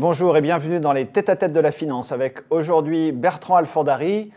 Bonjour et bienvenue dans les tête-à-tête de la finance avec aujourd'hui Bertrand Alfandari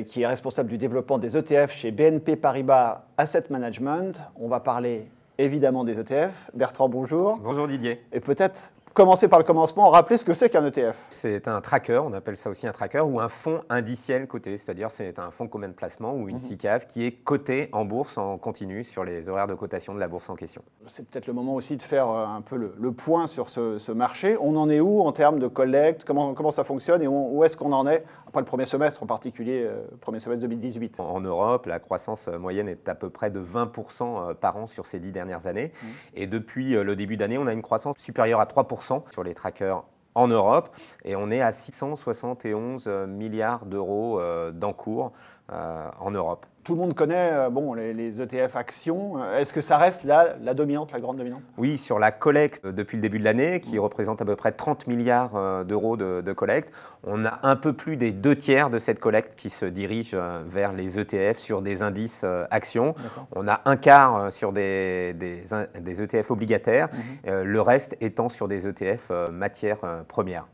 qui est responsable du développement des ETF chez BNP Paribas Asset Management. On va parler évidemment des ETF. Bertrand, bonjour. Bonjour Didier. Et peut-être commencer par le commencement, rappeler ce que c'est qu'un ETF. C'est un tracker, on appelle ça aussi un tracker, ou un fonds indiciel coté, c'est-à-dire c'est un fonds commun de placement ou une SICAV qui est coté en bourse en continu sur les horaires de cotation de la bourse en question. C'est peut-être le moment aussi de faire un peu le point sur ce marché. On en est où en termes de collecte, comment ça fonctionne et où est-ce qu'on en est après le premier semestre, en particulier premier semestre 2018. En Europe, la croissance moyenne est à peu près de 20% par an sur ces 10 dernières années. Et depuis le début d'année, on a une croissance supérieure à 3% sur les trackers en Europe et on est à 671 milliards d'euros d'encours en Europe. Tout le monde connaît les ETF actions. Est-ce que ça reste la dominante, la grande dominante? Oui, sur la collecte depuis le début de l'année, qui représente à peu près 30 milliards d'euros de collecte, on a un peu plus des 2/3 de cette collecte qui se dirige vers les ETF sur des indices actions. On a un quart sur des ETF obligataires, le reste étant sur des ETF matières premières.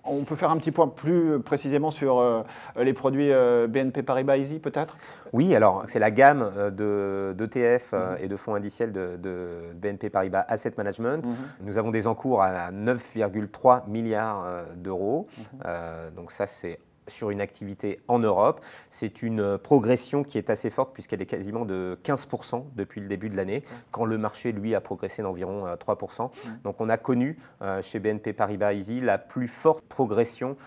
On peut faire un petit point plus précisément sur les produits BNP Paribas Easy peut-être? Oui, alors c'est la gamme d'ETF et de fonds indiciels de BNP Paribas Asset Management. Nous avons des encours à 9,3 milliards d'euros. Donc ça c'est sur une activité en Europe. C'est une progression qui est assez forte puisqu'elle est quasiment de 15% depuis le début de l'année, quand le marché, lui, a progressé d'environ 3%. Donc on a connu chez BNP Paribas Easy la plus forte progression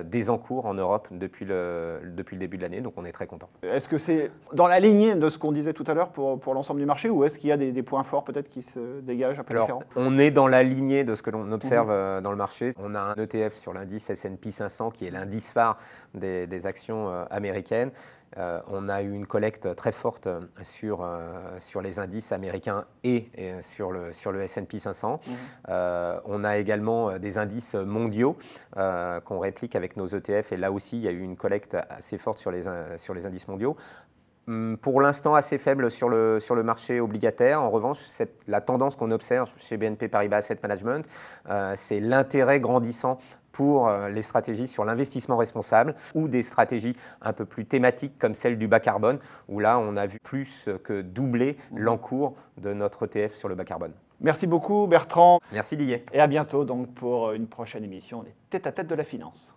des encours en Europe depuis le début de l'année, donc on est très content. Est-ce que c'est dans la lignée de ce qu'on disait tout à l'heure pour l'ensemble du marché ou est-ce qu'il y a des points forts peut-être qui se dégagent un peu différents? On est dans la lignée de ce que l'on observe dans le marché. On a un ETF sur l'indice S&P 500 qui est l'indice phare des actions américaines. On a eu une collecte très forte sur les indices américains et sur le S&P 500. On a également des indices mondiaux qu'on réplique avec nos ETF et là aussi il y a eu une collecte assez forte sur les indices mondiaux. Pour l'instant assez faible sur le marché obligataire. En revanche, la tendance qu'on observe chez BNP Paribas Asset Management, c'est l'intérêt grandissant pour les stratégies sur l'investissement responsable ou des stratégies un peu plus thématiques comme celle du bas carbone, où là, on a vu plus que doubler l'encours de notre ETF sur le bas carbone. Merci beaucoup Bertrand. Merci Didier. Et à bientôt donc pour une prochaine émission des Tête-à-Tête de la finance.